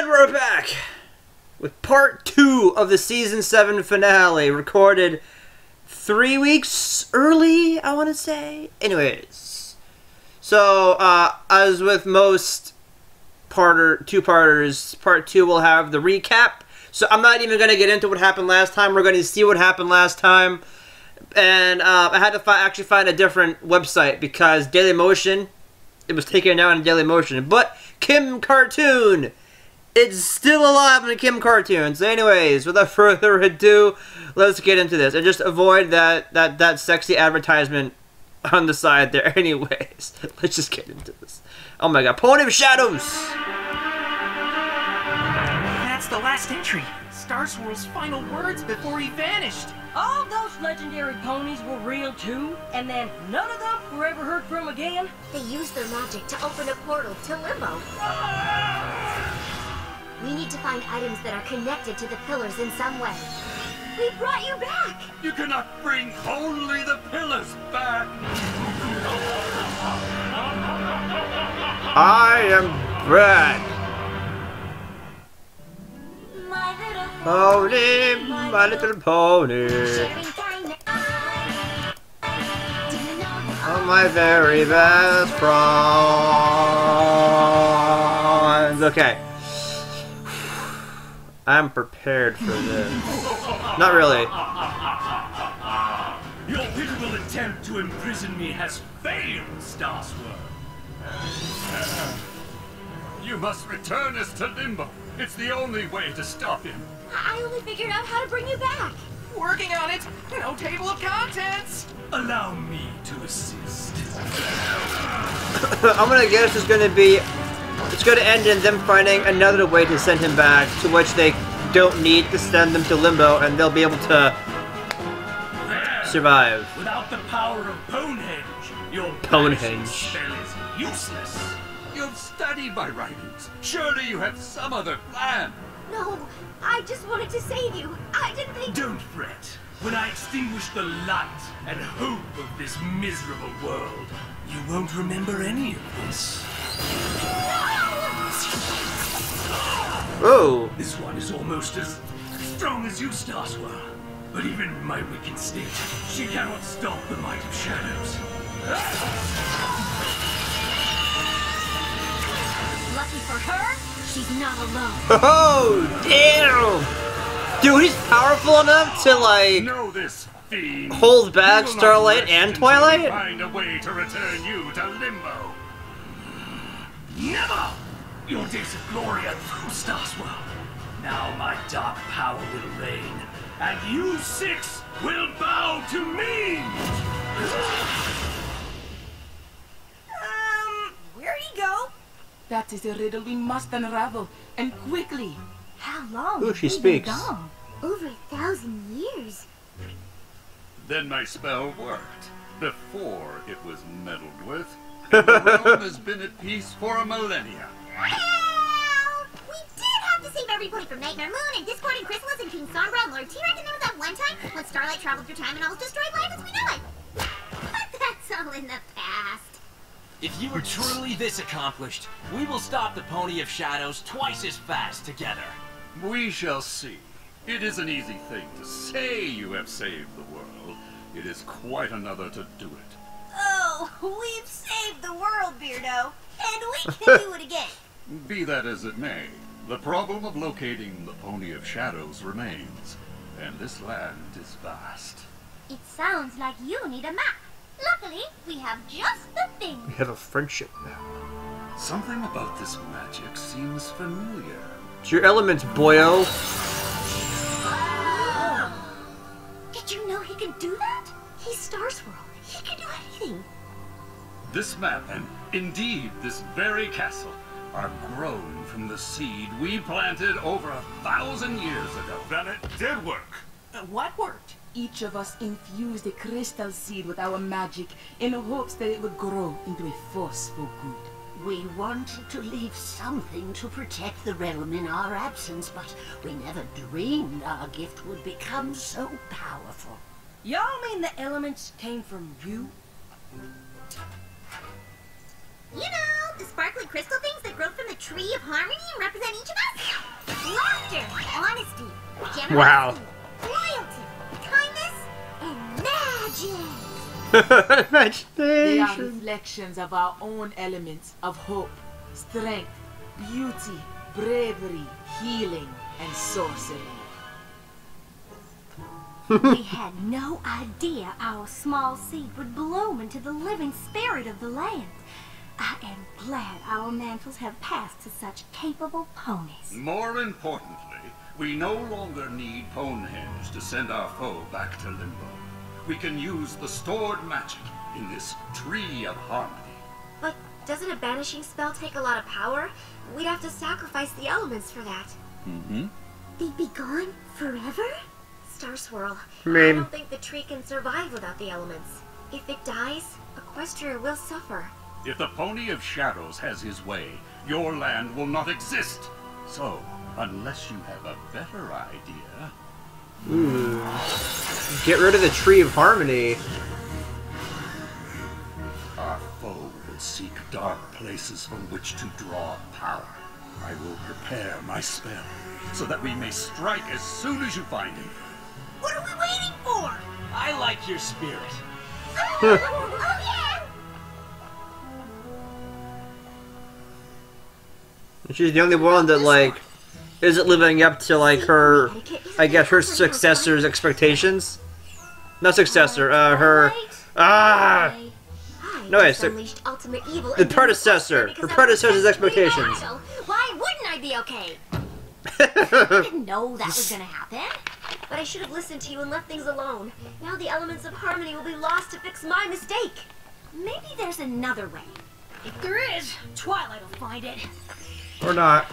And we're back with part 2 of the season 7 finale, recorded 3 weeks early, I want to say. Anyways, so as with most two-parters, part 2 will have the recap. So I'm not even going to get into what happened last time. We're going to see what happened last time. And I had to actually find a different website because Dailymotion, it was taken down in Dailymotion. But Kim Cartoon, it's still alive in the Kim Cartoon. So anyways, without further ado, let's get into this. And just avoid that sexy advertisement on the side there. Anyways, let's just get into this. Oh my god, Pony of Shadows! That's the last entry. Star Swirl's final words before he vanished. All those legendary ponies were real too, and then none of them were ever heard from again. They used their magic to open a portal to Limbo. We need to find items that are connected to the pillars in some way. We brought you back! You cannot bring only the pillars back! I am Brad. Pony, my little pony. Oh, my very best friends. Okay. I'm prepared for this. Not really. Your pitiful attempt to imprison me has failed, Star Swirl. You must return us to Limbo. It's the only way to stop him. I only figured out how to bring you back. Working on it. No table of contents. Allow me to assist. I'm gonna guess it's gonna end in them finding another way to send him back, to which they don't need to send them to Limbo, and they'll be able to survive. Without the power of Ponehenge, your Ponehenge spell is useless. You've studied my writings. Surely you have some other plan. No, I just wanted to save you. I didn't think... Don't fret. When I extinguish the light and hope of this miserable world, you won't remember any of this. Oh. This one is almost as strong as you, Star Swirl. But even in my weakened state, she cannot stop the might of shadows. Lucky for her, she's not alone. Oh, damn! Dude, he's powerful enough to, like, know this, fiend. hold back Starlight and Twilight? Find a way to return you to Limbo. Never! Your days of glory are through, Star Swirl. Now my dark power will reign, and you six will bow to me! Where'd he go? That is a riddle we must unravel, and quickly. How long Ooh, have she we been speaks. gone? Over 1,000 years. Then my spell worked, before it was meddled with. And the realm has been at peace for a millennia. Well, we did have to save everybody from Nightmare Moon and Discord and Chrysalis and King Sombra and Lord T-Rex, and there was that one time when Starlight traveled through time and almost destroyed life as we know it. But that's all in the past. If you are truly this accomplished, we will stop the Pony of Shadows twice as fast together. We shall see. It is an easy thing to say you have saved the world. It is quite another to do it. Oh, we've saved the world, Beardo. And we can do it again. Be that as it may, the problem of locating the Pony of Shadows remains. And this land is vast. It sounds like you need a map. Luckily, we have just the thing. We have a friendship now. Something about this magic seems familiar. It's your elements, boyo. Did you know he can do that? He's Star Swirl. He can do anything. This map, and indeed this very castle, are grown from the seed we planted over 1,000 years ago. Then it did work. What worked? Each of us infused a crystal seed with our magic in hopes that it would grow into a force for good. We wanted to leave something to protect the realm in our absence, but we never dreamed our gift would become so powerful. Y'all mean the elements came from you? You know, The sparkly crystal things that grow from the tree of harmony and represent each of us? Laughter, honesty, generosity, Wow. loyalty, kindness, and magic. They are Imagination. reflections of our own elements of hope, strength, beauty, bravery, healing, and sorcery. We had no idea our small seed would bloom into the living spirit of the land. I am glad our mantles have passed to such capable ponies. More importantly, we no longer need Ponehenge to send our foe back to Limbo. We can use the stored magic in this tree of harmony. But doesn't a banishing spell take a lot of power? We'd have to sacrifice the elements for that. Mm-hmm. They'd be gone forever? Star Swirl, I mean- I don't think the tree can survive without the elements. If it dies, Equestria will suffer. If the Pony of Shadows has his way, your land will not exist. So, unless you have a better idea... Get rid of the Tree of Harmony. Our foe will seek dark places from which to draw power. I will prepare my spell, so that we may strike as soon as you find him. What are we waiting for? I like your spirit. Oh yeah! She's the only one that, like, isn't living up to, like, her, I guess, her successor's expectations. Not successor, her, I No, just it's unleashed ultimate evil the and didn't predecessor. because Her I was predecessor's desperately expectations. loyal. Why wouldn't I be okay? I didn't know that was gonna happen. But I should have listened to you and left things alone. Now the elements of harmony will be lost to fix my mistake. Maybe there's another way. If there is, Twilight will find it. Or not.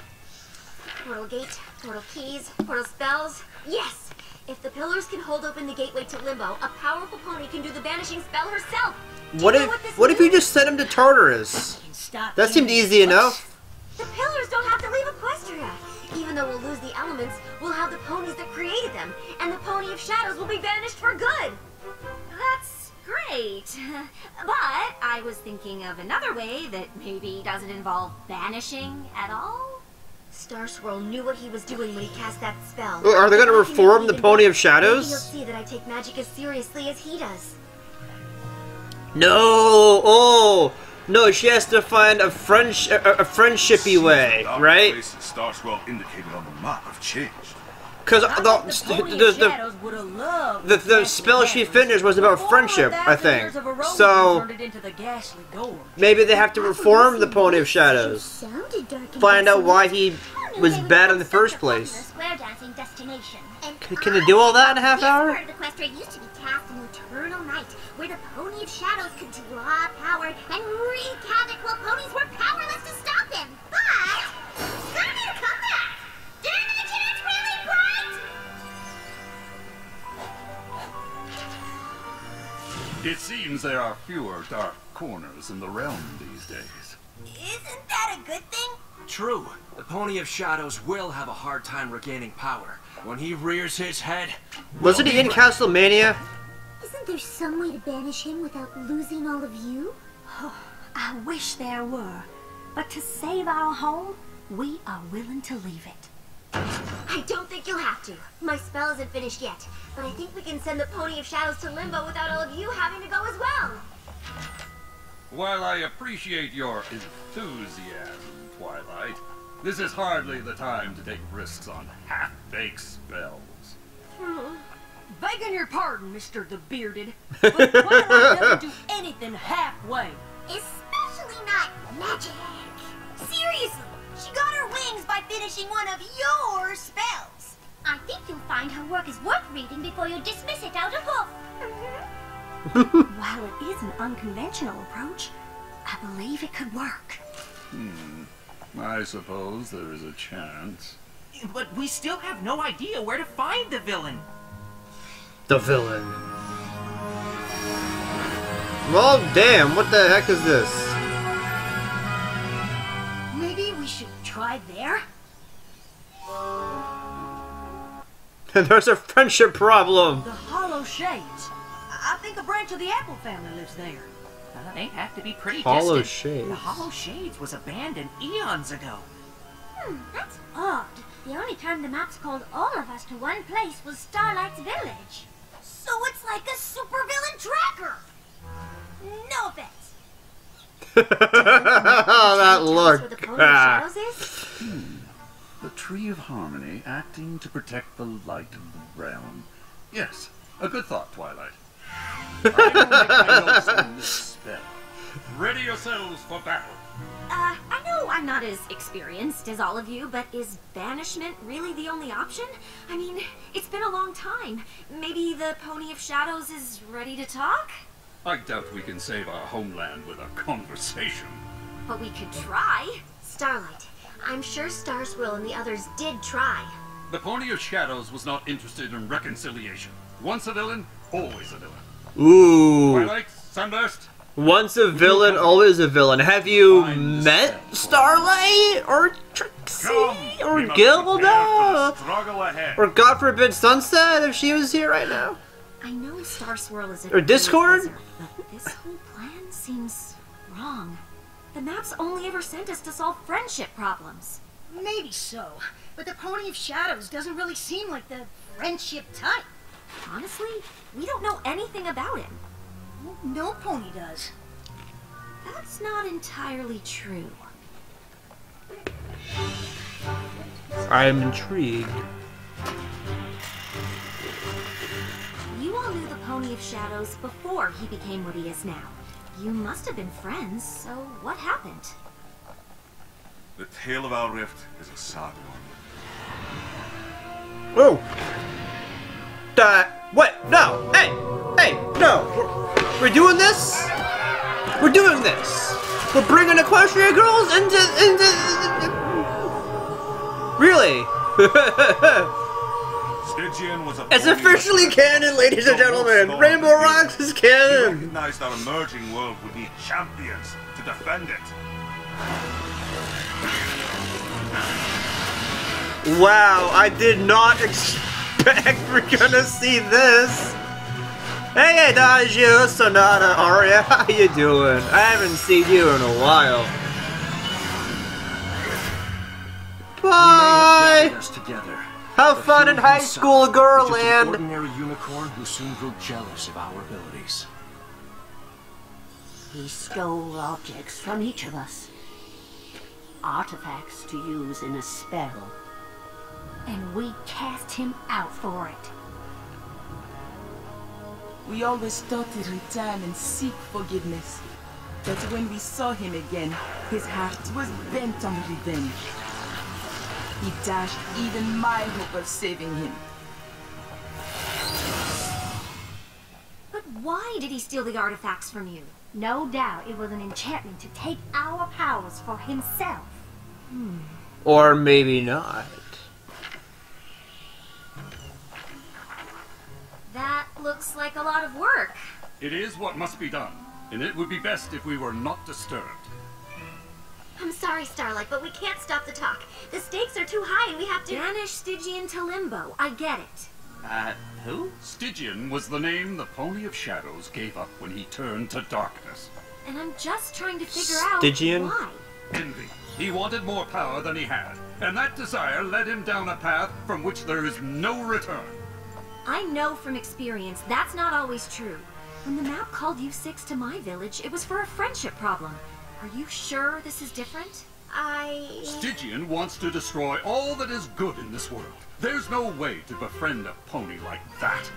Portal gate, portal keys, portal spells. Yes! If the pillars can hold open the gateway to Limbo, a powerful pony can do the banishing spell herself. Do What you know if, this what if you means? just sent him to Tartarus? Stop That seemed teasing. easy enough. The pillars don't have to leave Equestria. Even though we'll lose the elements, we'll have the ponies that created them, and the Pony of Shadows will be banished for good. That's great. But I was thinking of another way that maybe doesn't involve banishing at all. Star Swirl knew what he was doing when he cast that spell. Oh, are they gonna If I can reform the even Pony better, of Shadows? Maybe he'll see that I take magic as seriously as he does. No! Oh! No, she has to find a friendshipy way, right? Places Star Swirl indicated on the map have changed. Because I think the Pony of Shadows would have loved the spell she finished was about friendship, I think. So turned it into the ghastly gore. maybe they have to reform the Pony of Shadows. Sounded dark and Find out desolate. why he was bad in the first place. Square dancing destination. And Can they do all that in a half this hour? part of Equestria used to be tasked an eternal night, where the Pony of Shadows could draw power and wreak havoc while ponies were powerless to stop him. But it's gonna come back. Didn't the chance really bright? It seems there are fewer dark corners in the realm these days. Isn't that a good thing? True. The Pony of Shadows will have a hard time regaining power. When he rears his head... Wasn't he in Castlevania? Isn't there some way to banish him without losing all of you? I wish there were. But to save our home, we are willing to leave it. I don't think you'll have to. My spell isn't finished yet, but I think we can send the Pony of Shadows to Limbo without all of you having to go as well. While I appreciate your enthusiasm, Twilight, this is hardly the time to take risks on half-baked spells. Begging your pardon, Mr. the Bearded, but Twilight doesn't do anything halfway. Especially not magic. Seriously, she got her wings by finishing one of your spells. I think you'll find her work is worth reading before you dismiss it out of hoof. While it is an unconventional approach, I believe it could work. I suppose there is a chance. But we still have no idea where to find the villain. The villain. Well, damn, what the heck is this? Maybe we should try there? There's a friendship problem. The Hollow Shades. I think a branch of the Apple family lives there. They'd have to be pretty Hollow distant. Shades. The Hollow Shades was abandoned eons ago. That's odd. The only time the maps called all of us to one place was Starlight's village. So it's like a supervillain tracker. No offense. Oh, that look. Where the Pony of Shadows is? The Tree of Harmony acting to protect the light of the realm. Yes, a good thought, Twilight. I will make my notes on this spell. Ready yourselves for battle. I know I'm not as experienced as all of you, but is banishment really the only option? I mean, it's been a long time. Maybe the Pony of Shadows is ready to talk? I doubt we can save our homeland with a conversation. But we could try. Starlight, I'm sure Star Swirl and the others did try. The Pony of Shadows was not interested in reconciliation. Once a villain, always a villain. Ooh. Twilight, Sunburst. Once a villain, always a villain. Have you met Starlight or Trixie or Gilda Struggle ahead. or God forbid Sunset if she was here right now? I know Star Swirl is Or Discord? but this whole plan seems wrong. The maps only ever sent us to solve friendship problems. Maybe so, but the Pony of Shadows doesn't really seem like the friendship type. Honestly, we don't know anything about him. Well, no pony does. That's not entirely true. I'm intrigued. You all knew the Pony of Shadows before he became what he is now. You must have been friends, so what happened? The tale of our rift is a sad one. Whoa! What? No! Hey! Hey! No! We're doing this? We're doing this! We're bringing Equestria girls into... Really? Stygian was a It's officially canon, ladies and gentlemen! Rainbow Rocks is He canon! recognized our emerging world would need champions to defend it. Wow, I did not expect we're gonna see this! Hey, Adagio, Sonata, Aria, how you doing? I haven't seen you in a while. Bye! Together. Have fun in high school, Girlland! Ordinary unicorn who soon grew jealous of our abilities. He stole objects from each of us. Artifacts to use in a spell. And we cast him out for it. We always thought to return and seek forgiveness. But when we saw him again, his heart was bent on revenge. He dashed even my hope of saving him. But why did he steal the artifacts from you? No doubt it was an enchantment to take our powers for himself. Or maybe not. That looks like a lot of work. It is what must be done, and it would be best if we were not disturbed. I'm sorry, Starlight, but we can't stop the talk. The stakes are too high and we have to banish Stygian to Limbo. I get it. Who? Stygian was the name the Pony of Shadows gave up when he turned to darkness. And I'm just trying to figure out Stygian? why. Envy. He wanted more power than he had, and that desire led him down a path from which there is no return. I know from experience that's not always true. When the map called you six to my village, it was for a friendship problem. Are you sure this is different? Stygian wants to destroy all that is good in this world. There's no way to befriend a pony like that.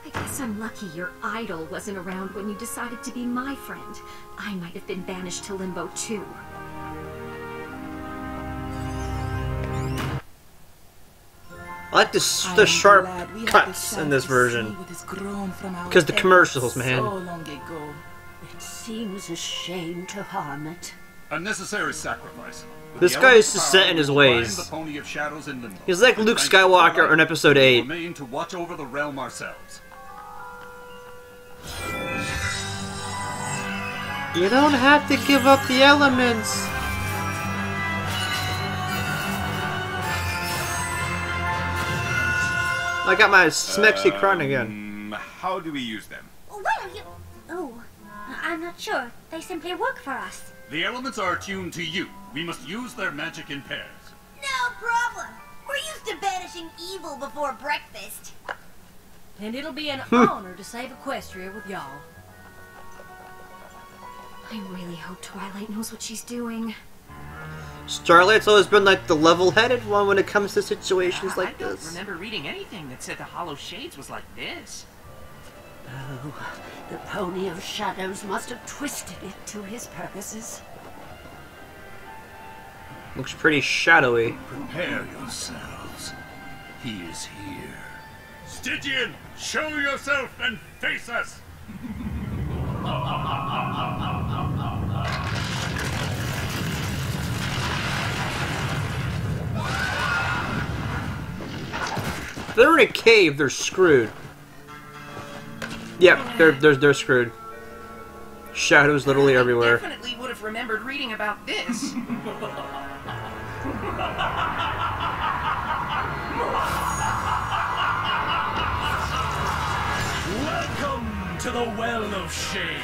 I guess I'm lucky your idol wasn't around when you decided to be my friend. I might have been banished to Limbo too. I like the sharp cuts in this version. Because the commercials, man. So long ago. It seems a shame to harm it. A necessary sacrifice. This guy is set in his ways. He's like Luke Skywalker in Episode 8. Remain to watch over the realm ourselves. You don't have to give up the elements. I got my Smexy Crown again. How do we use them? Why don't you... Oh, I'm not sure. They simply work for us. The elements are attuned to you. We must use their magic in pairs. No problem. We're used to banishing evil before breakfast. And it'll be an honor to save Equestria with y'all. I really hope Twilight knows what she's doing. Starlight's always been like the level-headed one when it comes to situations like I don't this. remember reading anything that said the Hollow Shades was like this. Oh, the Pony of Shadows must have twisted it to his purposes. Looks pretty shadowy. Prepare yourselves. He is here. Stygian, show yourself and face us! If they're in a cave, they're screwed. Yep, they're screwed. Shadows literally everywhere. Definitely would have remembered reading about this. Welcome to the Well of Shame.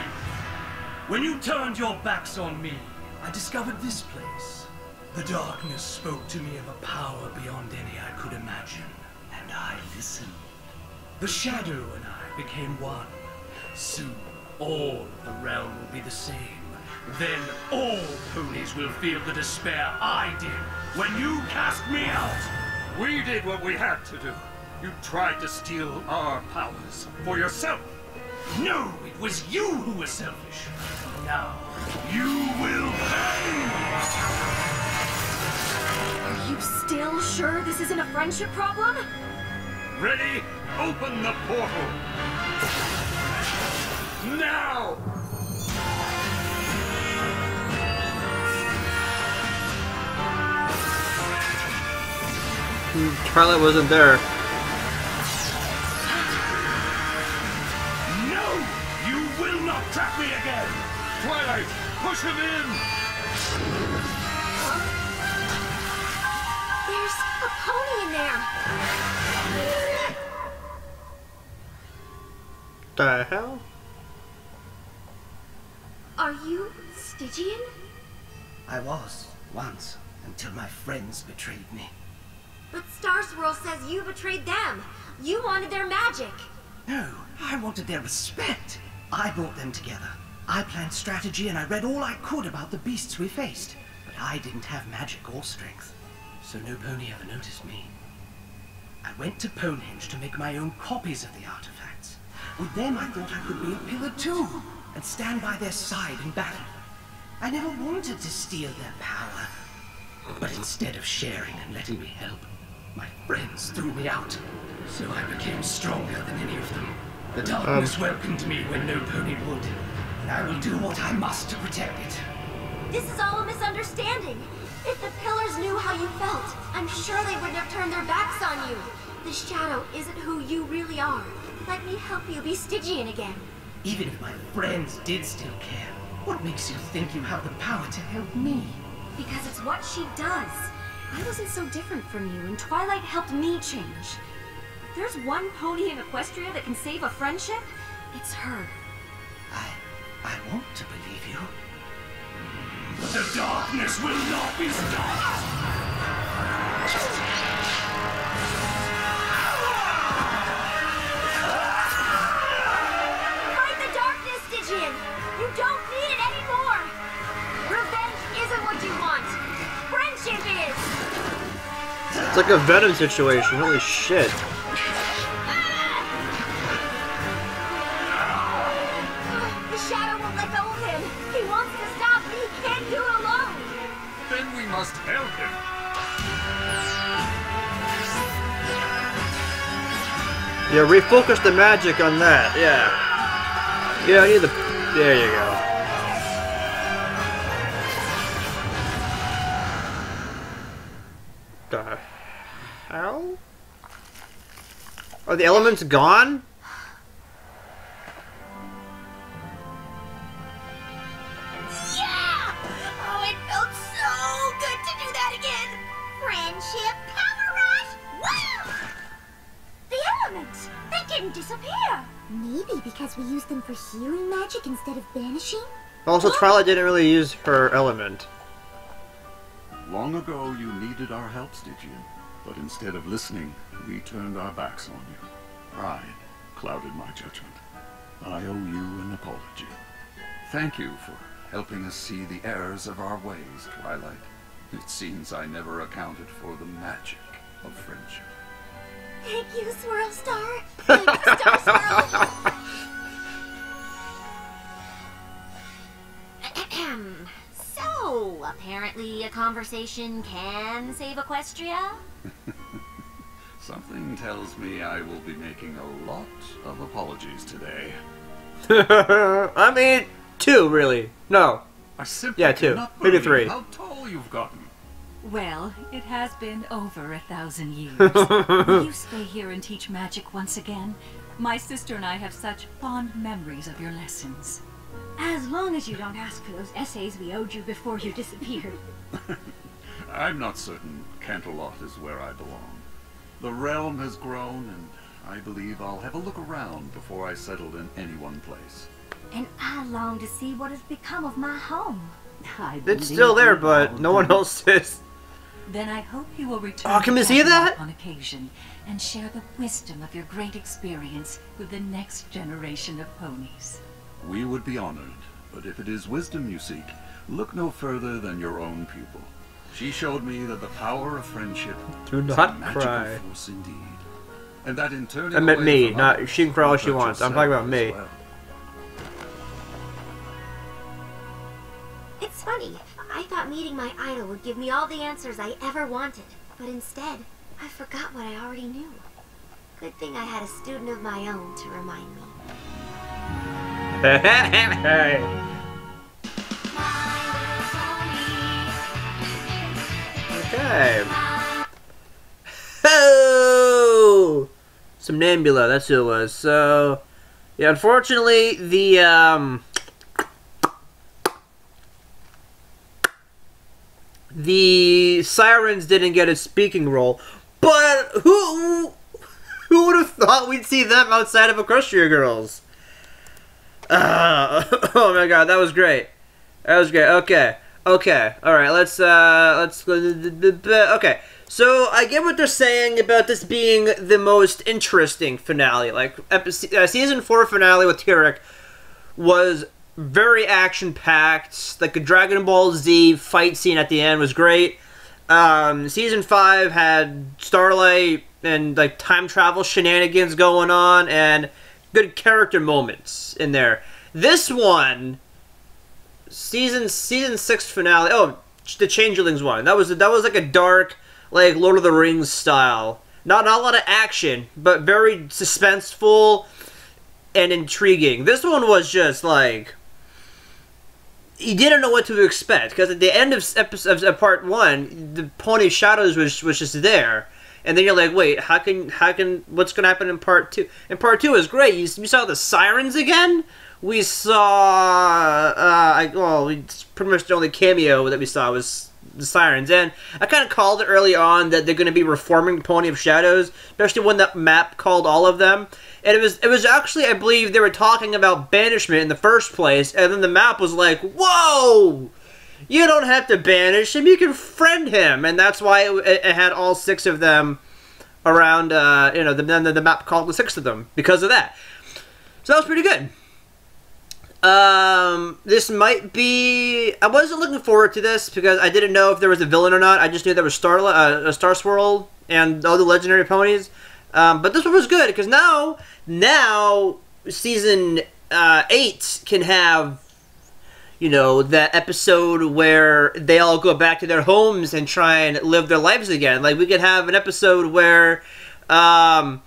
When you turned your backs on me, I discovered this place. The darkness spoke to me of a power beyond any I could imagine, and I listened. The shadow and I became one. Soon, all of the realm will be the same. Then all ponies will feel the despair I did when you cast me out. We did what we had to do. You tried to steal our powers for yourself. No, it was you who were selfish. Now, you will pay! Are you still sure this isn't a friendship problem? Ready? Open the portal. Now! Twilight wasn't there. No! You will not trap me again! Twilight, push him in! There's a pony in there! The hell? Are you Stygian? I was, once, until my friends betrayed me. But Star Swirl says you betrayed them. You wanted their magic. No, I wanted their respect. I brought them together. I planned strategy and I read all I could about the beasts we faced. But I didn't have magic or strength, so no pony ever noticed me. I went to Ponehenge to make my own copies of the artifacts. With them I thought I could be a pillar too, and stand by their side in battle. I never wanted to steal their power, but instead of sharing and letting me help, my friends threw me out. So I became stronger than any of them. The darkness welcomed me when no pony would, and I will do what I must to protect it. This is all a misunderstanding. If the pillars knew how you felt, I'm sure they wouldn't have turned their backs on you. The shadow isn't who you really are. Let me help you be Stygian again. Even if my friends did still care, what makes you think you have the power to help me? Because it's what she does. I wasn't so different from you, and Twilight helped me change. If there's one pony in Equestria that can save a friendship, it's her. I want to believe you. The darkness will not be stopped! Fight the darkness, Stygian! You don't need it anymore! Revenge isn't what you want! Friendship is! It's like a Venom situation, holy shit. The shadow won't let go of him! He wants to stop, but he can't do it alone! Then we must help him. Yeah, refocus the magic on that, yeah. Yeah, I need the... There you go. The hell? Are the elements gone? Yeah! Oh, it felt so good to do that again! Friendship power rush! Woo! The elements! They They didn't disappear. Maybe because we used them for healing magic instead of banishing? Also, Twilight didn't really use her element. Long ago, you needed our help, Stygian. But instead of listening, we turned our backs on you. Pride clouded my judgment. I owe you an apology. Thank you for helping us see the errors of our ways, Twilight. It seems I never accounted for the magic of friendship. Thank you, Swirl Star. Thank you, Star Swirl. So, apparently a conversation can save Equestria? Something tells me I will be making a lot of apologies today. I mean, 2, really. No. I simply Yeah, 2. cannot Maybe believe 3. how tall you've gotten. Well, it has been over 1,000 years. Will you stay here and teach magic once again? My sister and I have such fond memories of your lessons. As long as you don't ask for those essays we owed you before you disappeared. I'm not certain Canterlot is where I belong. The realm has grown, and I believe I'll have a look around before I settle in any one place. And I long to see what has become of my home. It's still there, but no one else is. Then I hope you will return Oh, can we to see Camelot that? on occasion and share the wisdom of your great experience with the next generation of ponies. We would be honored, but if it is wisdom you seek, look no further than your own pupil. She showed me that the power of friendship Do is not a magical cry. force indeed. And that in turning I meant away me, from not others, she can cry all she hurt wants. I'm talking about yourself me. as well. It's funny. I thought meeting my idol would give me all the answers I ever wanted. But instead, I forgot what I already knew. Good thing I had a student of my own to remind me. Okay. Oh! Somnambula, that's who it was. So, yeah, unfortunately, the sirens didn't get a speaking role, but who would have thought we'd see them outside of Equestria Girls? Oh my god, that was great. That was great. Okay. Okay. Alright, let's go. Okay. So, I get what they're saying about this being the most interesting finale. Like, Season 4 finale with Tyrek was very action-packed. Like, a Dragon Ball Z fight scene at the end was great. Season 5 had Starlight and, like, time travel shenanigans going on, and good character moments in there. This one, season 6 finale. Oh, the Changelings one. That was like a dark, like Lord of the Rings style. Not a lot of action, but very suspenseful and intriguing. This one was just like you didn't know what to expect, because at the end of part 1, the Pony of Shadows was just there. And then you're like, wait, how can what's going to happen in part 2? And part 2 is great. You saw the sirens again. We saw, pretty much the only cameo that we saw was the sirens. And I kind of called it early on that they're going to be reforming Pony of Shadows, especially when that map called all of them. And it was actually, I believe, they were talking about banishment in the first place, and then the map was like, whoa! You don't have to banish him, you can friend him. And that's why it had all 6 of them around, the map called the 6 of them, because of that. So that was pretty good. This might be... I wasn't looking forward to this, because I didn't know if there was a villain or not. I just knew there was Star Swirl and all the legendary ponies. But this one was good, because now Season 8 can have, that episode where they all go back to their homes and try and live their lives again. Like, we could have an episode where Mage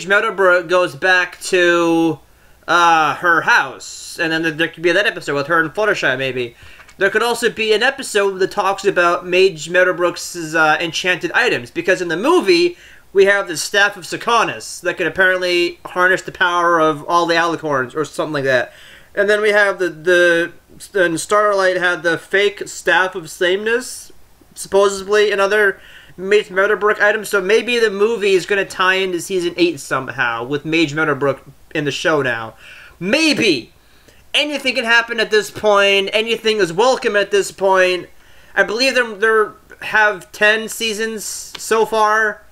Meadowbrook goes back to her house, and then there could be that episode with her and Fluttershy, maybe. There could also be an episode that talks about Mage Meadowbrook's enchanted items, because in the movie, we have the Staff of Sakonis that can apparently harness the power of all the alicorns, or something like that. And then we have and Starlight had the fake Staff of Sameness, supposedly in other Mage Meadowbrook items, so maybe the movie is going to tie into Season 8 somehow with Mage Meadowbrook in the show now. Maybe! Anything can happen at this point. Anything is welcome at this point. I believe they have 10 seasons so far.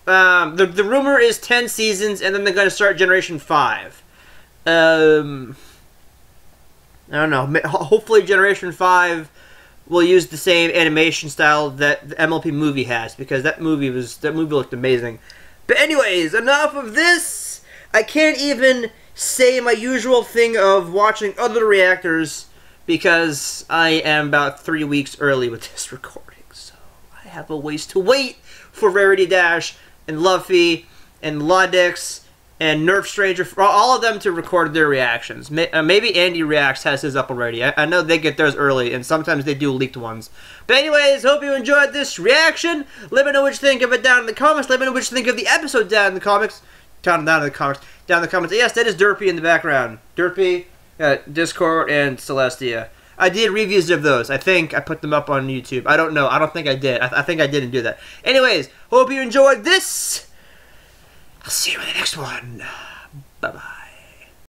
The rumor is 10 seasons, and then they're going to start Generation 5. I don't know. Hopefully Generation 5 will use the same animation style that the MLP movie has, because that movie looked amazing. But anyways, enough of this. I can't even say my usual thing of watching other reactors because I am about 3 weeks early with this recording. So I have a ways to wait for Rarity Dash and Luffy and Lodix and Nerf Stranger, for all of them to record their reactions. Maybe Andy Reacts has his up already. I know they get theirs early, and sometimes they do leaked ones. But anyways, hope you enjoyed this reaction. Let me know what you think of it down in the comments. Let me know what you think of the episode down in the comments. Down in the comments. Yes, that is Derpy in the background. Derpy, Discord, and Celestia. I did reviews of those. I think I put them up on YouTube. I don't know. I don't think I did. I think I didn't do that. Anyways, hope you enjoyed this. I'll see you in the next one. Bye-bye.